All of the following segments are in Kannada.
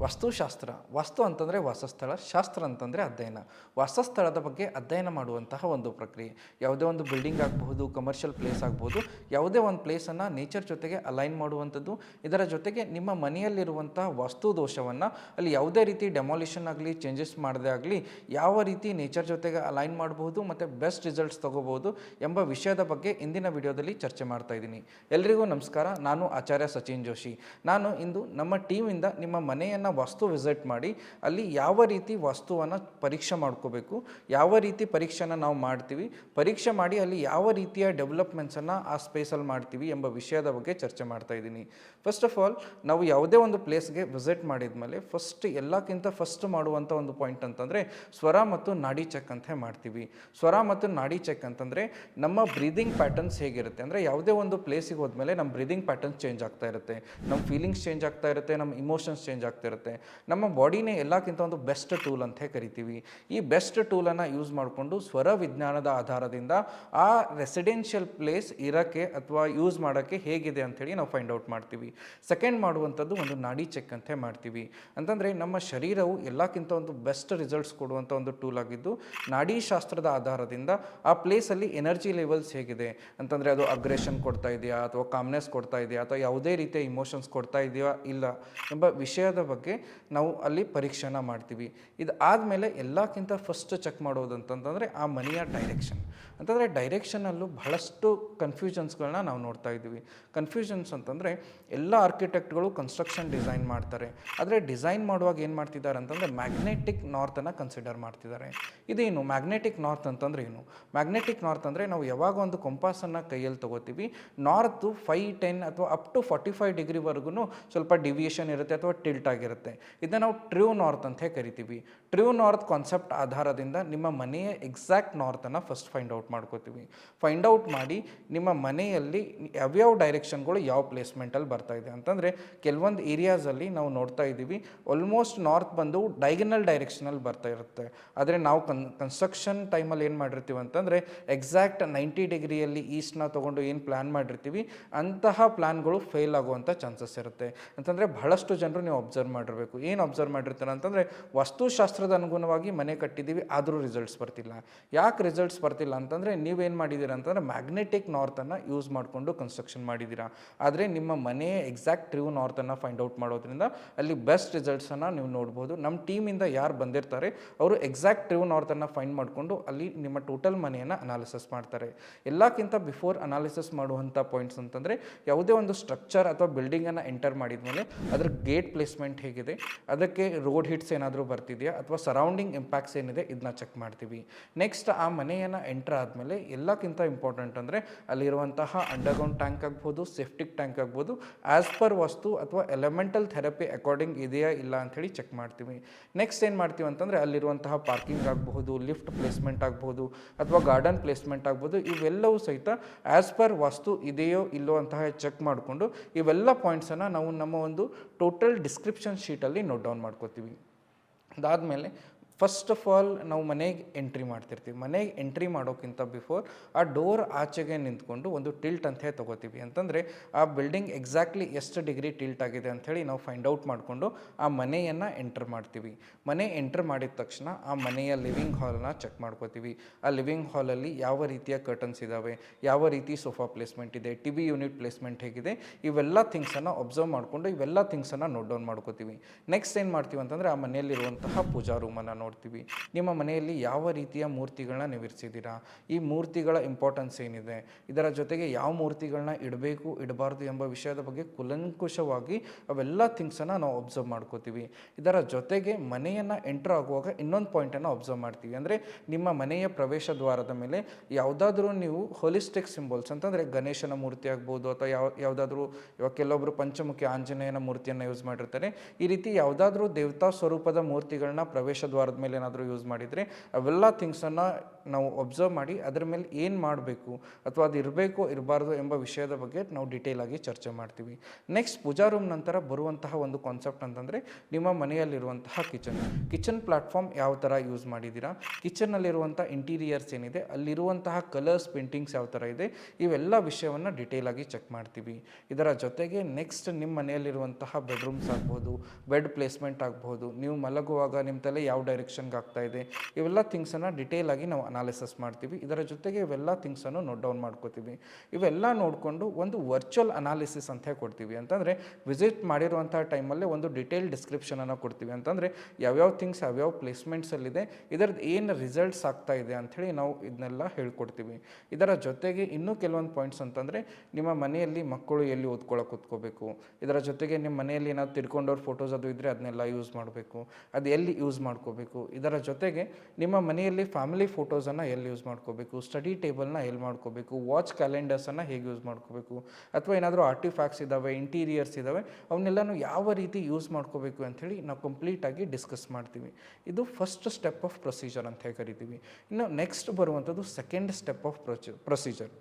ವಾಸ್ತು ಅಂತಂದರೆ ವಾಸಸ್ಥಳ, ಶಾಸ್ತ್ರ ಅಂತಂದರೆ ಅಧ್ಯಯನ. ವಾಸಸ್ಥಳದ ಬಗ್ಗೆ ಅಧ್ಯಯನ ಮಾಡುವಂತಹ ಒಂದು ಪ್ರಕ್ರಿಯೆ. ಯಾವುದೇ ಒಂದು ಬಿಲ್ಡಿಂಗ್ ಆಗಬಹುದು, ಕಮರ್ಷಿಯಲ್ ಪ್ಲೇಸ್ ಆಗ್ಬೋದು, ಯಾವುದೇ ಒಂದು ಪ್ಲೇಸನ್ನು ನೇಚರ್ ಜೊತೆಗೆ ಅಲೈನ್ ಮಾಡುವಂಥದ್ದು. ಇದರ ಜೊತೆಗೆ ನಿಮ್ಮ ಮನೆಯಲ್ಲಿರುವಂತಹ ವಾಸ್ತು ದೋಷವನ್ನು ಅಲ್ಲಿ ಯಾವುದೇ ರೀತಿ ಡೆಮಾಲಿಷನ್ ಆಗಲಿ, ಚೇಂಜಸ್ ಮಾಡದೇ ಆಗಲಿ, ಯಾವ ರೀತಿ ನೇಚರ್ ಜೊತೆಗೆ ಅಲೈನ್ ಮಾಡಬಹುದು ಮತ್ತು ಬೆಸ್ಟ್ ರಿಸಲ್ಟ್ಸ್ ತೊಗೋಬೋದು ಎಂಬ ವಿಷಯದ ಬಗ್ಗೆ ಇಂದಿನ ವಿಡಿಯೋದಲ್ಲಿ ಚರ್ಚೆ ಮಾಡ್ತಾ ಇದ್ದೀನಿ. ಎಲ್ರಿಗೂ ನಮಸ್ಕಾರ. ನಾನು ಆಚಾರ್ಯ ಸಚಿನ್ ಜೋಶಿ. ನಾನು ಇಂದು ನಮ್ಮ ಟೀಮಿಂದ ನಿಮ್ಮ ಮನೆಯನ್ನು ವಾಸ್ತು ವಿಸಿಟ್ ಮಾಡಿ ಅಲ್ಲಿ ಯಾವ ರೀತಿ ವಾಸ್ತುವನ್ನು ಪರೀಕ್ಷೆ ಮಾಡ್ಕೋಬೇಕು, ಯಾವ ರೀತಿ ಪರೀಕ್ಷೆನ ನಾವು ಮಾಡ್ತೀವಿ, ಪರೀಕ್ಷೆ ಮಾಡಿ ಅಲ್ಲಿ ಯಾವ ರೀತಿಯ ಡೆವಲಪ್ಮೆಂಟ್ಸನ್ನು ಆ ಸ್ಪೇಸಲ್ಲಿ ಮಾಡ್ತೀವಿ ಎಂಬ ವಿಷಯದ ಬಗ್ಗೆ ಚರ್ಚೆ ಮಾಡ್ತಾ ಇದ್ದೀನಿ. ಫಸ್ಟ್ ಆಫ್ ಆಲ್, ನಾವು ಯಾವುದೇ ಒಂದು ಪ್ಲೇಸ್ಗೆ ವಿಸಿಟ್ ಮಾಡಿದ ಮೇಲೆ ಎಲ್ಲಕ್ಕಿಂತ ಫಸ್ಟ್ ಮಾಡುವಂಥ ಒಂದು ಪಾಯಿಂಟ್ ಅಂತಂದರೆ ಸ್ವರ ಮತ್ತು ನಾಡಿ ಚೆಕ್ ಅಂತ ಮಾಡ್ತೀವಿ. ಸ್ವರ ಮತ್ತು ನಾಡಿ ಚೆಕ್ ಅಂತಂದರೆ ನಮ್ಮ ಬ್ರೀದಿಂಗ್ ಪ್ಯಾಟರ್ನ್ಸ್ ಹೇಗಿರುತ್ತೆ ಅಂದರೆ, ಯಾವುದೇ ಒಂದು ಪ್ಲೇಸಿಗೆ ಹೋದ್ಮೇಲೆ ನಮ್ಮ ಬ್ರೀದಿಂಗ್ ಪ್ಯಾಟರ್ನ್ಸ್ ಚೇಂಜ್ ಆಗ್ತಾ ಇರುತ್ತೆ, ನಮ್ಮ ಫೀಲಿಂಗ್ಸ್ ಚೇಂಜ್ ಆಗ್ತಾ ಇರುತ್ತೆ, ನಮ್ಮ ಇಮೋಷನ್ಸ್ ಚೇಂಜ್ ಆಗ್ತಾ ಇರುತ್ತೆ. ನಮ್ಮ ಬಾಡಿನೇ ಎಲ್ಲಕ್ಕಿಂತ ಒಂದು ಬೆಸ್ಟ್ ಟೂಲ್ ಅಂತ ಕರಿತೀವಿ. ಈ ಬೆಸ್ಟ್ ಟೂಲನ್ನು ಯೂಸ್ ಮಾಡಿಕೊಂಡು ಸ್ವರ ವಿಜ್ಞಾನದ ಆಧಾರದಿಂದ ಆ ರೆಸಿಡೆನ್ಷಿಯಲ್ ಪ್ಲೇಸ್ ಇರೋಕ್ಕೆ ಅಥವಾ ಯೂಸ್ ಮಾಡೋಕ್ಕೆ ಹೇಗಿದೆ ಅಂಥೇಳಿ ನಾವು ಫೈಂಡ್ ಔಟ್ ಮಾಡ್ತೀವಿ. ಸೆಕೆಂಡ್ ಮಾಡುವಂಥದ್ದು ಒಂದು ನಾಡಿ ಚೆಕ್ ಅಂತ ಮಾಡ್ತೀವಿ. ಅಂತಂದರೆ ನಮ್ಮ ಶರೀರವು ಎಲ್ಲಕ್ಕಿಂತ ಒಂದು ಬೆಸ್ಟ್ ರಿಸಲ್ಟ್ಸ್ ಕೊಡುವಂಥ ಒಂದು ಟೂಲ್ ಆಗಿದ್ದು, ನಾಡಿ ಶಾಸ್ತ್ರದ ಆಧಾರದಿಂದ ಆ ಪ್ಲೇಸಲ್ಲಿ ಎನರ್ಜಿ ಲೆವೆಲ್ಸ್ ಹೇಗಿದೆ ಅಂತಂದರೆ, ಅದು ಅಗ್ರೆಷನ್ ಕೊಡ್ತಾ ಇದೆಯಾ ಅಥವಾ ಕಾಮ್ನೆಸ್ ಕೊಡ್ತಾ ಇದೆಯಾ ಅಥವಾ ಯಾವುದೇ ರೀತಿಯ ಇಮೋಷನ್ಸ್ ಕೊಡ್ತಾ ಇದೆಯಾ ಇಲ್ಲ ಎಂಬ ವಿಷಯದ ಬಗ್ಗೆ ನಾವು ಅಲ್ಲಿ ಪರೀಕ್ಷೆನ ಮಾಡ್ತೀವಿ. ಇದು ಆದಮೇಲೆ ಎಲ್ಲಕ್ಕಿಂತ ಫಸ್ಟ್ ಚೆಕ್ ಮಾಡೋದು ಅಂತಂತಂದರೆ ಆ ಮನೆಯ ಡೈರೆಕ್ಷನ್. ಅಂತಂದರೆ ಡೈರೆಕ್ಷನಲ್ಲೂ ಬಹಳಷ್ಟು ಕನ್ಫ್ಯೂಷನ್ಸ್ಗಳನ್ನ ನಾವು ನೋಡ್ತಾ ಇದ್ದೀವಿ. ಕನ್ಫ್ಯೂಷನ್ಸ್ ಅಂತಂದರೆ, ಎಲ್ಲ ಆರ್ಕಿಟೆಕ್ಟ್ಗಳು ಕನ್ಸ್ಟ್ರಕ್ಷನ್ ಡಿಸೈನ್ ಮಾಡ್ತಾರೆ, ಆದರೆ ಡಿಸೈನ್ ಮಾಡುವಾಗ ಏನು ಮಾಡ್ತಿದ್ದಾರೆ ಅಂತಂದರೆ ಮ್ಯಾಗ್ನೆಟಿಕ್ ನಾರ್ತನ್ನು ಕನ್ಸಿಡರ್ ಮಾಡ್ತಿದ್ದಾರೆ. ಇದೇನು ಮ್ಯಾಗ್ನೆಟಿಕ್ ನಾರ್ತ್ ಅಂತಂದರೆ ಏನು? ಮ್ಯಾಗ್ನೆಟಿಕ್ ನಾರ್ತ್ ಅಂದರೆ, ನಾವು ಯಾವಾಗ ಒಂದು ಕಂಪಾಸನ್ನು ಕೈಯಲ್ಲಿ ತೊಗೋತೀವಿ, ನಾರ್ತು 5-10 ಅಥವಾ ಅಪ್ ಟು 45 ಡಿಗ್ರಿವರೆಗೂ ಸ್ವಲ್ಪ ಡಿವಿಯೇಷನ್ ಇರುತ್ತೆ ಅಥವಾ ಟಿಲ್ಟ್ ಆಗಿರುತ್ತೆ. ಇದನ್ನು ನಾವು ಟ್ರೂ ನಾರ್ತ್ ಅಂತ ಕರಿತೀವಿ. ಟ್ರೂ ನಾರ್ತ್ ಕಾನ್ಸೆಪ್ಟ್ ಆಧಾರದಿಂದ ನಿಮ್ಮ ಮನೆಯ ಎಕ್ಸಾಕ್ಟ್ ನಾರ್ತನ್ನು ಫಸ್ಟ್ ಫೈಂಡ್ ಔಟ್ ಮಾಡ್ಕೋತೀವಿ. ಫೈಂಡ್ ಔಟ್ ಮಾಡಿ ನಿಮ್ಮ ಮನೆಯಲ್ಲಿ ಯಾವ್ಯಾವ ಡೈರೆಕ್ಷನ್ಗಳು ಯಾವ ಪ್ಲೇಸ್ಮೆಂಟಲ್ಲಿ ಬರ್ತಾ ಇದೆ ಅಂತಂದರೆ, ಕೆಲವೊಂದು ಏರಿಯಾಸಲ್ಲಿ ನಾವು ನೋಡ್ತಾ ಇದ್ದೀವಿ ಆಲ್ಮೋಸ್ಟ್ ನಾರ್ತ್ ಬಂದು ಡೈಗನಲ್ ಡೈರೆಕ್ಷನಲ್ಲಿ ಬರ್ತಾ ಇರುತ್ತೆ. ಆದರೆ ನಾವು ಕನ್ಸ್ಟ್ರಕ್ಷನ್ ಟೈಮಲ್ಲಿ ಏನು ಮಾಡಿರ್ತೀವಿ ಅಂತಂದರೆ, ಎಕ್ಸಾಕ್ಟ್ 90 ಡಿಗ್ರಿಯಲ್ಲಿ ಈಸ್ಟ್ನ ತೊಗೊಂಡು ಏನು ಪ್ಲ್ಯಾನ್ ಮಾಡಿರ್ತೀವಿ, ಅಂತಹ ಪ್ಲ್ಯಾನ್ಗಳು ಫೇಲ್ ಆಗುವಂಥ ಚಾನ್ಸಸ್ ಇರುತ್ತೆ. ಅಂತಂದರೆ ಬಹಳಷ್ಟು ಜನರು ನೀವು ಅಬ್ಸರ್ವ್ ಮಾಡಿರಬೇಕು. ಏನು ಅಬ್ಸರ್ವ್ ಮಾಡಿರ್ತಾರೆ ಅಂತಂದರೆ, ವಾಸ್ತುಶಾಸ್ತ್ರದ ಅನುಗುಣವಾಗಿ ಮನೆ ಕಟ್ಟಿದ್ದೀವಿ, ಆದರೂ ರಿಸಲ್ಟ್ಸ್ ಬರ್ತಿಲ್ಲ. ಯಾಕೆ ರಿಸಲ್ಟ್ಸ್ ಬರ್ತಿಲ್ಲ ಅಂತಂದರೆ, ನೀವೇನು ಮಾಡಿದ್ದೀರಾ ಅಂತಂದರೆ ಮ್ಯಾಗ್ನೆಟಿಕ್ ನಾರ್ತನ್ನು ಯೂಸ್ ಮಾಡಿಕೊಂಡು ಕನ್ಸ್ಟ್ರಕ್ಷನ್ ಮಾಡಿದ್ದೀರಾ. ಆದರೆ ನಿಮ್ಮ ಮನೆಯ ಎಕ್ಸಾಕ್ಟ್ ಟ್ರೂ ನಾರ್ತನ್ನು ಫೈಂಡ್ ಔಟ್ ಮಾಡೋದ್ರಿಂದ ಅಲ್ಲಿ ಬೆಸ್ಟ್ ರಿಸಲ್ಟ್ಸನ್ನು ನೀವು ನೋಡ್ಬೋದು. ನಮ್ಮ ಟೀಮಿಂದ ಯಾರು ಬಂದಿರ್ತಾರೆ ಅವರು ಎಕ್ಸಾಕ್ಟ್ ಟ್ರೂ ನಾರ್ತನ್ನು ಫೈಂಡ್ ಮಾಡಿಕೊಂಡು ಅಲ್ಲಿ ನಿಮ್ಮ ಟೋಟಲ್ ಮನೆಯನ್ನು ಅನಾಲಿಸಿಸ್ ಮಾಡ್ತಾರೆ. ಎಲ್ಲಕ್ಕಿಂತ ಬಿಫೋರ್ ಅನಾಲಿಸಿಸ್ ಮಾಡುವಂಥ ಪಾಯಿಂಟ್ಸ್ ಅಂತಂದರೆ, ಯಾವುದೇ ಒಂದು ಸ್ಟ್ರಕ್ಚರ್ ಅಥವಾ ಬಿಲ್ಡಿಂಗನ್ನು ಎಂಟರ್ ಮಾಡಿದ ಮೇಲೆ ಅದರ ಗೇಟ್ ಪ್ಲೇಸ್ಮೆಂಟ್ ಹೇಗಿದೆ, ಅದಕ್ಕೆ ರೋಡ್ ಹಿಟ್ಸ್ ಏನಾದರೂ ಬರ್ತಿದೆಯಾ ಅಥವಾ ಸರೌಂಡಿಂಗ್ ಇಂಪ್ಯಾಕ್ಟ್ಸ್ ಏನಿದೆ, ಇದನ್ನ ಚೆಕ್ ಮಾಡ್ತೀವಿ. ನೆಕ್ಸ್ಟ್ ಆ ಮನೆಯನ್ನು ಎಂಟರ್ ಆದಮೇಲೆ ಎಲ್ಲಕ್ಕಿಂತ ಇಂಪಾರ್ಟೆಂಟ್ ಅಂದರೆ, ಅಲ್ಲಿರುವಂತಹ ಅಂಡರ್ಗ್ರೌಂಡ್ ಟ್ಯಾಂಕ್ ಆಗ್ಬೋದು, ಸೆಫ್ಟಿಕ್ ಟ್ಯಾಂಕ್ ಆಗ್ಬೋದು, ಆ್ಯಸ್ ಪರ್ ವಾಸ್ತು ಅಥವಾ ಎಲಿಮೆಂಟಲ್ ಥೆರಪಿ ಅಕಾರ್ಡಿಂಗ್ ಇದೆಯಾ ಇಲ್ಲ ಅಂಥೇಳಿ ಚೆಕ್ ಮಾಡ್ತೀವಿ. ನೆಕ್ಸ್ಟ್ ಏನು ಮಾಡ್ತೀವಿ ಅಂತಂದರೆ, ಅಲ್ಲಿರುವಂತಹ ಪಾರ್ಕಿಂಗ್ ಆಗಬಹುದು, ಲಿಫ್ಟ್ ಪ್ಲೇಸ್ಮೆಂಟ್ ಆಗ್ಬೋದು ಅಥವಾ ಗಾರ್ಡನ್ ಪ್ಲೇಸ್ಮೆಂಟ್ ಆಗ್ಬೋದು, ಇವೆಲ್ಲವೂ ಸಹಿತ ಆ್ಯಸ್ ಪರ್ ವಾಸ್ತು ಇದೆಯೋ ಇಲ್ಲೋ ಅಂತಹ ಚೆಕ್ ಮಾಡಿಕೊಂಡು ಇವೆಲ್ಲ ಪಾಯಿಂಟ್ಸನ್ನು ನಾವು ನಮ್ಮ ಒಂದು ಟೋಟಲ್ ಡಿಸ್ಕ್ರಿಪ್ಷನ್ ಶೀಟಲ್ಲಿ ನೋಟ್ ಡೌನ್ ಮಾಡ್ಕೋತೀವಿ. ಅದಾದಮೇಲೆ ಫಸ್ಟ್ ಆಫ್ ಆಲ್ ನಾವು ಮನೆಗೆ ಎಂಟ್ರಿ ಮಾಡ್ತಿರ್ತೀವಿ. ಮನೆಗೆ ಎಂಟ್ರಿ ಮಾಡೋಕ್ಕಿಂತ ಬಿಫೋರ್ ಆ ಡೋರ್ ಆಚೆಗೆ ನಿಂತ್ಕೊಂಡು ಒಂದು ಟಿಲ್ಟ್ ಅಂತ ತೊಗೋತೀವಿ. ಅಂತಂದರೆ ಆ ಬಿಲ್ಡಿಂಗ್ ಎಕ್ಸಾಕ್ಟ್ಲಿ ಎಷ್ಟು ಡಿಗ್ರಿ ಟಿಲ್ಟ್ ಆಗಿದೆ ಅಂಥೇಳಿ ನಾವು ಫೈಂಡ್ ಔಟ್ ಮಾಡಿಕೊಂಡು ಆ ಮನೆಯನ್ನು ಎಂಟರ್ ಮಾಡ್ತೀವಿ. ಮನೆ ಎಂಟರ್ ಮಾಡಿದ ತಕ್ಷಣ ಆ ಮನೆಯ ಲಿವಿಂಗ್ ಹಾಲ್ನ ಚೆಕ್ ಮಾಡ್ಕೋತೀವಿ. ಆ ಲಿವಿಂಗ್ ಹಾಲಲ್ಲಿ ಯಾವ ರೀತಿಯ ಕರ್ಟನ್ಸ್ ಇದ್ದಾವೆ, ಯಾವ ರೀತಿ ಸೋಫಾ ಪ್ಲೇಸ್ಮೆಂಟ್ ಇದೆ, ಟಿವಿ ಯೂನಿಟ್ ಪ್ಲೇಸ್ಮೆಂಟ್ ಹೇಗಿದೆ, ಇವೆಲ್ಲ ಥಿಂಗ್ಸನ್ನು ಅಬ್ಸರ್ವ್ ಮಾಡಿಕೊಂಡು ಇವೆಲ್ಲ ಥಿಂಗ್ಸನ್ನು ನೋಟ್ ಡೌನ್ ಮಾಡ್ಕೋತೀವಿ. ನೆಕ್ಸ್ಟ್ ಏನು ಮಾಡ್ತೀವಿ ಅಂತಂದರೆ, ಆ ಮನೆಯಲ್ಲಿರುವಂತಹ ಪೂಜಾ ರೂಮನ್ನು ನೋಡ್ತೀವಿ. ನಿಮ್ಮ ಮನೆಯಲ್ಲಿ ಯಾವ ರೀತಿಯ ಮೂರ್ತಿಗಳನ್ನ ನೀವು ಇರಿಸಿದ್ದೀರಾ, ಈ ಮೂರ್ತಿಗಳ ಇಂಪಾರ್ಟೆನ್ಸ್ ಏನಿದೆ, ಇದರ ಜೊತೆಗೆ ಯಾವ ಮೂರ್ತಿಗಳನ್ನ ಇಡಬೇಕು ಇಡಬಾರ್ದು ಎಂಬ ವಿಷಯದ ಬಗ್ಗೆ ಕುಲಂಕುಷವಾಗಿ ಅವೆಲ್ಲ ಥಿಂಗ್ಸನ್ನು ನಾವು ಅಬ್ಸರ್ವ್ ಮಾಡ್ಕೋತೀವಿ. ಇದರ ಜೊತೆಗೆ ಮನೆಯನ್ನು ಎಂಟರ್ ಆಗುವಾಗ ಇನ್ನೊಂದು ಪಾಯಿಂಟನ್ನು ಅಬ್ಸರ್ವ್ ಮಾಡ್ತೀವಿ. ಅಂದರೆ ನಿಮ್ಮ ಮನೆಯ ಪ್ರವೇಶ ದ್ವಾರದ ಮೇಲೆ ಯಾವುದಾದ್ರೂ ನೀವು ಹೋಲಿಸ್ಟಿಕ್ ಸಿಂಬಲ್ಸ್ ಅಂತಂದರೆ ಗಣೇಶನ ಮೂರ್ತಿ ಆಗ್ಬೋದು ಅಥವಾ ಯಾವುದಾದ್ರೂ ಇವಾಗ ಕೆಲವೊಬ್ಬರು ಪಂಚಮುಖಿ ಆಂಜನೇಯನ ಮೂರ್ತಿಯನ್ನು ಯೂಸ್ ಮಾಡಿರ್ತಾರೆ. ಈ ರೀತಿ ಯಾವುದಾದ್ರೂ ದೇವತಾ ಸ್ವರೂಪದ ಮೂರ್ತಿಗಳನ್ನ ಪ್ರವೇಶ ದ್ವಾರದ ಮೇಲೆ ಏನಾದರೂ ಯೂಸ್ ಮಾಡಿದರೆ ಅವೆಲ್ಲ ಥಿಂಗ್ಸನ್ನು ನಾವು ಒಬ್ಸರ್ವ್ ಮಾಡಿ ಅದರ ಮೇಲೆ ಏನು ಮಾಡಬೇಕು ಅಥವಾ ಅದು ಇರಬೇಕು ಇರಬಾರ್ದು ಎಂಬ ವಿಷಯದ ಬಗ್ಗೆ ನಾವು ಡಿಟೇಲ್ ಆಗಿ ಚರ್ಚೆ ಮಾಡ್ತೀವಿ. ನೆಕ್ಸ್ಟ್ ಪೂಜಾ ರೂಮ್ ನಂತರ ಬರುವಂತಹ ಒಂದು ಕಾನ್ಸೆಪ್ಟ್ ಅಂತಂದರೆ ನಿಮ್ಮ ಮನೆಯಲ್ಲಿರುವಂತಹ ಕಿಚನ್ ಪ್ಲಾಟ್ಫಾರ್ಮ್ ಯಾವ ಥರ ಯೂಸ್ ಮಾಡಿದ್ದೀರಾ, ಕಿಚನ್ನಲ್ಲಿರುವಂಥ ಇಂಟೀರಿಯರ್ಸ್ ಏನಿದೆ, ಅಲ್ಲಿರುವಂತಹ ಕಲರ್ಸ್ ಪೇಂಟಿಂಗ್ಸ್ ಯಾವ ಥರ ಇದೆ, ಇವೆಲ್ಲ ವಿಷಯವನ್ನು ಡಿಟೇಲ್ ಆಗಿ ಚೆಕ್ ಮಾಡ್ತೀವಿ. ಇದರ ಜೊತೆಗೆ ನೆಕ್ಸ್ಟ್ ನಿಮ್ಮ ಮನೆಯಲ್ಲಿರುವಂತಹ ಬೆಡ್ರೂಮ್ಸ್ ಆಗ್ಬೋದು, ಬೆಡ್ ಪ್ಲೇಸ್ಮೆಂಟ್ ಆಗ್ಬೋದು, ನೀವು ಮಲಗುವಾಗ ನಿಮ್ಮ ತಲೆ ಯಾವ ಡೈರೆಕ್ಷನ್ಗೆ ಆಗ್ತಾ ಇದೆ, ಇವೆಲ್ಲ ಥಿಂಗ್ಸನ್ನು ಡಿಟೇಲ್ ಆಗಿ ನಾವು ಅನಾಲಿಸಿಸ್ ಮಾಡ್ತೀವಿ. ಇದರ ಜೊತೆಗೆ ಇವೆಲ್ಲ ಥಿಂಗ್ಸನ್ನು ನೋಟ್ ಡೌನ್ ಮಾಡ್ಕೋತೀವಿ. ಇವೆಲ್ಲ ನೋಡಿಕೊಂಡು ಒಂದು ವರ್ಚುವಲ್ ಅನಾಲಿಸಿಸ್ ಅಂತ ಕೊಡ್ತೀವಿ. ಅಂತಂದರೆ ವಿಸಿಟ್ ಮಾಡಿರುವಂಥ ಟೈಮಲ್ಲೇ ಒಂದು ಡಿಟೇಲ್ ಡಿಸ್ಕ್ರಿಪ್ಷನನ್ನು ಕೊಡ್ತೀವಿ. ಅಂತಂದರೆ ಯಾವ್ಯಾವ ಥಿಂಗ್ಸ್ ಯಾವ್ಯಾವ ಪ್ಲೇಸ್ಮೆಂಟ್ಸಲ್ಲಿದೆ, ಇದರದ್ದು ಏನು ರಿಸಲ್ಟ್ಸ್ ಆಗ್ತಾ ಇದೆ ಅಂಥೇಳಿ ನಾವು ಇದನ್ನೆಲ್ಲ ಹೇಳ್ಕೊಡ್ತೀವಿ. ಇದರ ಜೊತೆಗೆ ಇನ್ನೂ ಕೆಲವೊಂದು ಪಾಯಿಂಟ್ಸ್ ಅಂತಂದರೆ ನಿಮ್ಮ ಮನೆಯಲ್ಲಿ ಮಕ್ಕಳು ಎಲ್ಲಿ ಓದ್ಕೊಳ್ಳೋಕೆ ಕೂತ್ಕೋಬೇಕು, ಇದರ ಜೊತೆಗೆ ನಿಮ್ಮ ಮನೆಯಲ್ಲಿ ಏನಾದ್ರು ತಿರ್ಕೊಂಡವ್ರ ಫೋಟೋಸ್ ಅದು ಇದ್ದರೆ ಅದನ್ನೆಲ್ಲ ಯೂಸ್ ಮಾಡಬೇಕು, ಅದು ಎಲ್ಲಿ ಯೂಸ್ ಮಾಡ್ಕೋಬೇಕು, ಇದರ ಜೊತೆಗೆ ನಿಮ್ಮ ಮನೆಯಲ್ಲಿ ಫ್ಯಾಮಿಲಿ ಫೋಟೋಸನ್ನು ಎಲ್ಲಿ ಯೂಸ್ ಮಾಡ್ಕೋಬೇಕು, ಸ್ಟಡಿ ಟೇಬಲ್ನ ಎಲ್ಲಿ ಮಾಡ್ಕೋಬೇಕು, ವಾಚ್ ಕ್ಯಾಲೆಂಡರ್ಸನ್ನು ಹೇಗೆ ಯೂಸ್ ಮಾಡ್ಕೋಬೇಕು, ಅಥವಾ ಏನಾದರೂ ಆರ್ಟಿಫ್ಯಾಕ್ಟ್ಸ್ ಇದ್ದಾವೆ, ಇಂಟೀರಿಯರ್ಸ್ ಇದ್ದಾವೆ, ಅವನ್ನೆಲ್ಲನೂ ಯಾವ ರೀತಿ ಯೂಸ್ ಮಾಡ್ಕೋಬೇಕು ಅಂಥೇಳಿ ನಾವು ಕಂಪ್ಲೀಟಾಗಿ ಡಿಸ್ಕಸ್ ಮಾಡ್ತೀವಿ. ಇದು ಫಸ್ಟ್ ಸ್ಟೆಪ್ ಆಫ್ ಪ್ರೊಸೀಜರ್ ಅಂತ ಹೇಳಿ ಕರಿತೀವಿ. ಇನ್ನು ನೆಕ್ಸ್ಟ್ ಬರುವಂಥದ್ದು ಸೆಕೆಂಡ್ ಸ್ಟೆಪ್ ಆಫ್ ಪ್ರೊಸೀಜರ್.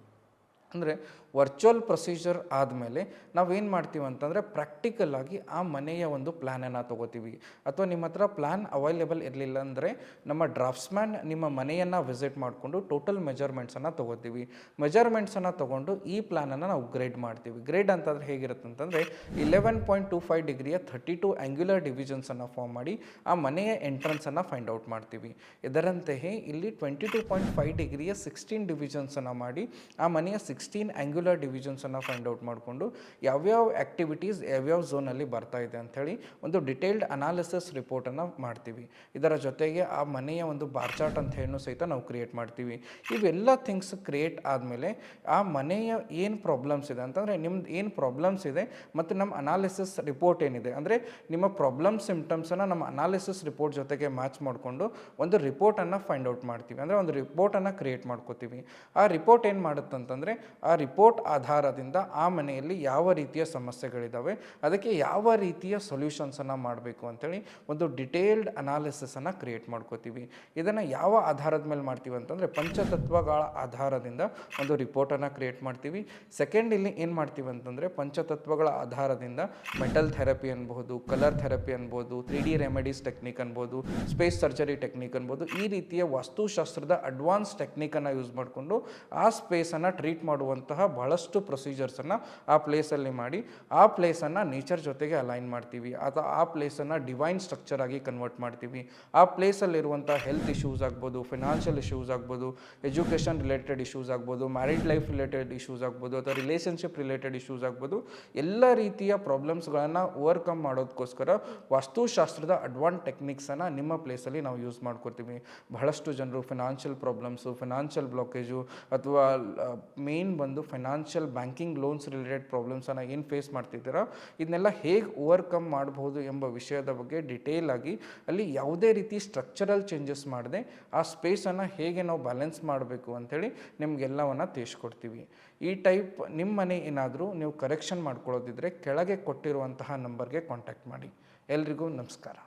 ಅಂದರೆ ವರ್ಚುವಲ್ ಪ್ರೊಸೀಜರ್ ಆದಮೇಲೆ ನಾವೇನು ಮಾಡ್ತೀವಿ ಅಂತಂದರೆ ಪ್ರಾಕ್ಟಿಕಲ್ ಆಗಿ ಆ ಮನೆಯ ಒಂದು ಪ್ಲ್ಯಾನನ್ನು ತೊಗೋತೀವಿ. ಅಥವಾ ನಿಮ್ಮ ಹತ್ರ ಪ್ಲ್ಯಾನ್ ಅವೈಲೇಬಲ್ ಇರಲಿಲ್ಲ ಅಂದರೆ ನಮ್ಮ ಡ್ರಾಫ್ಟ್ಸ್ಮ್ಯಾನ್ ನಿಮ್ಮ ಮನೆಯನ್ನು ವಿಸಿಟ್ ಮಾಡಿಕೊಂಡು ಟೋಟಲ್ ಮೆಜರ್ಮೆಂಟ್ಸನ್ನು ತೊಗೋತೀವಿ. ಮೆಜರ್ಮೆಂಟ್ಸನ್ನು ತೊಗೊಂಡು ಈ ಪ್ಲ್ಯಾನನ್ನು ನಾವು ಗ್ರೇಡ್ ಮಾಡ್ತೀವಿ. ಗ್ರೇಡ್ ಅಂತಂದರೆ ಹೇಗಿರುತ್ತೆ ಅಂತಂದರೆ 11.25 ಡಿಗ್ರಿಯ 32 ಆ್ಯಂಗ್ಯುಲರ್ ಡಿವಿಷನ್ಸನ್ನು ಫಾರ್ಮ್ ಮಾಡಿ ಆ ಮನೆಯ ಎಂಟ್ರೆನ್ಸನ್ನು ಫೈಂಡ್ ಔಟ್ ಮಾಡ್ತೀವಿ. ಇದರಂತೆಯೇ ಇಲ್ಲಿ 22.5 ಡಿಗ್ರಿಯ 16 ಡಿವಿಷನ್ಸನ್ನು ಮಾಡಿ ಆ ಮನೆಯ 16 ಆ್ಯಂಗ್ಯುಲರ್ ಡಿವಿಷನ್ಸನ್ನು ಫೈಂಡ್ ಔಟ್ ಮಾಡಿಕೊಂಡು ಯಾವ್ಯಾವ ಆ್ಯಕ್ಟಿವಿಟೀಸ್ ಯಾವ್ಯಾವ ಝೋನಲ್ಲಿ ಬರ್ತಾ ಇದೆ ಅಂಥೇಳಿ ಒಂದು ಡಿಟೇಲ್ಡ್ ಅನಾಲಿಸಿಸ್ ರಿಪೋರ್ಟನ್ನು ಮಾಡ್ತೀವಿ. ಇದರ ಜೊತೆಗೆ ಆ ಮನೆಯ ಒಂದು ಬಾರ್ ಚಾರ್ಟ್ ಅಂತ ಹೇಳೋ ಸಹಿತ ನಾವು ಕ್ರಿಯೇಟ್ ಮಾಡ್ತೀವಿ. ಇವೆಲ್ಲ ಥಿಂಗ್ಸ್ ಕ್ರಿಯೇಟ್ ಆದಮೇಲೆ ಆ ಮನೆಯ ಏನು ಪ್ರಾಬ್ಲಮ್ಸ್ ಇದೆ ಅಂತಂದರೆ ನಿಮ್ದು ಏನು ಪ್ರಾಬ್ಲಮ್ಸ್ ಇದೆ ಮತ್ತು ನಮ್ಮ ಅನಾಲಿಸಿಸ್ ರಿಪೋರ್ಟ್ ಏನಿದೆ, ಅಂದರೆ ನಿಮ್ಮ ಪ್ರಾಬ್ಲಮ್ ಸಿಂಪ್ಟಮ್ಸನ್ನು ನಮ್ಮ ಅನಾಲಿಸಿಸ್ ರಿಪೋರ್ಟ್ ಜೊತೆಗೆ ಮ್ಯಾಚ್ ಮಾಡಿಕೊಂಡು ಒಂದು ರಿಪೋರ್ಟನ್ನು ಫೈಂಡ್ ಔಟ್ ಮಾಡ್ತೀವಿ. ಅಂದರೆ ಒಂದು ರಿಪೋರ್ಟನ್ನು ಕ್ರಿಯೇಟ್ ಮಾಡ್ಕೋತೀವಿ. ಆ ರಿಪೋರ್ಟ್ ಏನು ಮಾಡುತ್ತಂತಂದರೆ ಆ ರಿಪೋರ್ಟ್ ಆಧಾರದಿಂದ ಆ ಮನೆಯಲ್ಲಿ ಯಾವ ರೀತಿಯ ಸಮಸ್ಯೆಗಳಿದ್ದಾವೆ, ಅದಕ್ಕೆ ಯಾವ ರೀತಿಯ ಸೊಲ್ಯೂಷನ್ಸನ್ನು ಮಾಡಬೇಕು ಅಂಥೇಳಿ ಒಂದು ಡಿಟೇಲ್ಡ್ ಅನಾಲಿಸಿಸನ್ನು ಕ್ರಿಯೇಟ್ ಮಾಡ್ಕೋತೀವಿ. ಇದನ್ನು ಯಾವ ಆಧಾರದ ಮೇಲೆ ಮಾಡ್ತೀವಿ ಅಂತಂದರೆ ಪಂಚತತ್ವಗಳ ಆಧಾರದಿಂದ ಒಂದು ರಿಪೋರ್ಟನ್ನು ಕ್ರಿಯೇಟ್ ಮಾಡ್ತೀವಿ. ಸೆಕೆಂಡ್ ಇಲ್ಲಿ ಏನು ಮಾಡ್ತೀವಿ ಅಂತಂದರೆ ಪಂಚತತ್ವಗಳ ಆಧಾರದಿಂದ ಮೆಟಲ್ ಥೆರಪಿ ಅನ್ಬೋದು, ಕಲರ್ ಥೆರಪಿ ಅನ್ಬೋದು, 3D ರೆಮಿಡೀಸ್ ಟೆಕ್ನಿಕ್ ಅನ್ಬೋದು, ಸ್ಪೇಸ್ ಸರ್ಜರಿ ಟೆಕ್ನಿಕ್ ಅನ್ಬೋದು, ಈ ರೀತಿಯ ವಾಸ್ತುಶಾಸ್ತ್ರದ ಅಡ್ವಾನ್ಸ್ ಟೆಕ್ನಿಕನ್ನು ಯೂಸ್ ಮಾಡಿಕೊಂಡು ಆ ಸ್ಪೇಸನ್ನು ಟ್ರೀಟ್ ಮಾಡುವಂತಹ ಬಹಳಷ್ಟು ಪ್ರೊಸೀಜರ್ಸನ್ನು ಆ ಪ್ಲೇಸಲ್ಲಿ ಮಾಡಿ ಆ ಪ್ಲೇಸನ್ನು ನೇಚರ್ ಜೊತೆಗೆ ಅಲೈನ್ ಮಾಡ್ತೀವಿ. ಅಥವಾ ಆ ಪ್ಲೇಸನ್ನು ಡಿವೈನ್ ಸ್ಟ್ರಕ್ಚರ್ ಆಗಿ ಕನ್ವರ್ಟ್ ಮಾಡ್ತೀವಿ. ಆ ಪ್ಲೇಸಲ್ಲಿರುವಂಥ ಹೆಲ್ತ್ ಇಶ್ಯೂಸ್ ಆಗ್ಬೋದು, ಫಿನಾನ್ಷಿಯಲ್ ಇಶ್ಯೂಸ್ ಆಗ್ಬೋದು, ಎಜುಕೇಷನ್ ರಿಲೇಟೆಡ್ ಇಶ್ಯೂಸ್ ಆಗ್ಬೋದು, ಮ್ಯಾರಿಡ್ ಲೈಫ್ ರಿಲೇಟೆಡ್ ಇಶ್ಯೂಸ್ ಆಗ್ಬೋದು, ಅಥವಾ ರಿಲೇಷನ್ಶಿಪ್ ರಿಲೇಟೆಡ್ ಇಶ್ಯೂಸ್ ಆಗ್ಬೋದು, ಎಲ್ಲ ರೀತಿಯ ಪ್ರಾಬ್ಲಮ್ಸ್ಗಳನ್ನು ಓವರ್ಕಮ್ ಮಾಡೋದಕ್ಕೋಸ್ಕರ ವಾಸ್ತುಶಾಸ್ತ್ರದ ಅಡ್ವಾನ್ಸ್ ಟೆಕ್ನಿಕ್ಸನ್ನು ನಿಮ್ಮ ಪ್ಲೇಸಲ್ಲಿ ನಾವು ಯೂಸ್ ಮಾಡ್ಕೊತೀವಿ. ಬಹಳಷ್ಟು ಜನರು ಫಿನಾನ್ಷಿಯಲ್ ಪ್ರಾಬ್ಲಮ್ಸು, ಫಿನಾನ್ಷಿಯಲ್ ಬ್ಲಾಕೇಜು ಅಥವಾ ಮೇನ್ ಬಂದು ಫೈನಾನ್ಷಿಯಲ್ ಬ್ಯಾಂಕಿಂಗ್ ಲೋನ್ಸ್ ರಿಲೇಟೆಡ್ ಪ್ರಾಬ್ಲಮ್ಸನ್ನು ಏನು ಫೇಸ್ ಮಾಡ್ತಿದ್ದೀರೋ ಇದನ್ನೆಲ್ಲ ಹೇಗೆ ಓವರ್ಕಮ್ ಮಾಡಬಹುದು ಎಂಬ ವಿಷಯದ ಬಗ್ಗೆ ಡಿಟೇಲ್ ಆಗಿ ಅಲ್ಲಿ ಯಾವುದೇ ರೀತಿ ಸ್ಟ್ರಕ್ಚರಲ್ ಚೇಂಜಸ್ ಮಾಡದೆ ಆ ಸ್ಪೇಸನ್ನು ಹೇಗೆ ನಾವು ಬ್ಯಾಲೆನ್ಸ್ ಮಾಡಬೇಕು ಅಂಥೇಳಿ ನಿಮಗೆಲ್ಲವನ್ನು ತಿಳಿಸ್ಕೊಡ್ತೀವಿ. ಈ ಟೈಪ್ ನಿಮ್ಮ ಮನೆ ಏನಾದರೂ ನೀವು ಕರೆಕ್ಷನ್ ಮಾಡ್ಕೊಳ್ಳೋದಿದ್ದರೆ ಕೆಳಗೆ ಕೊಟ್ಟಿರುವಂತಹ ನಂಬರ್ಗೆ ಕಾಂಟ್ಯಾಕ್ಟ್ ಮಾಡಿ. ಎಲ್ರಿಗೂ ನಮಸ್ಕಾರ.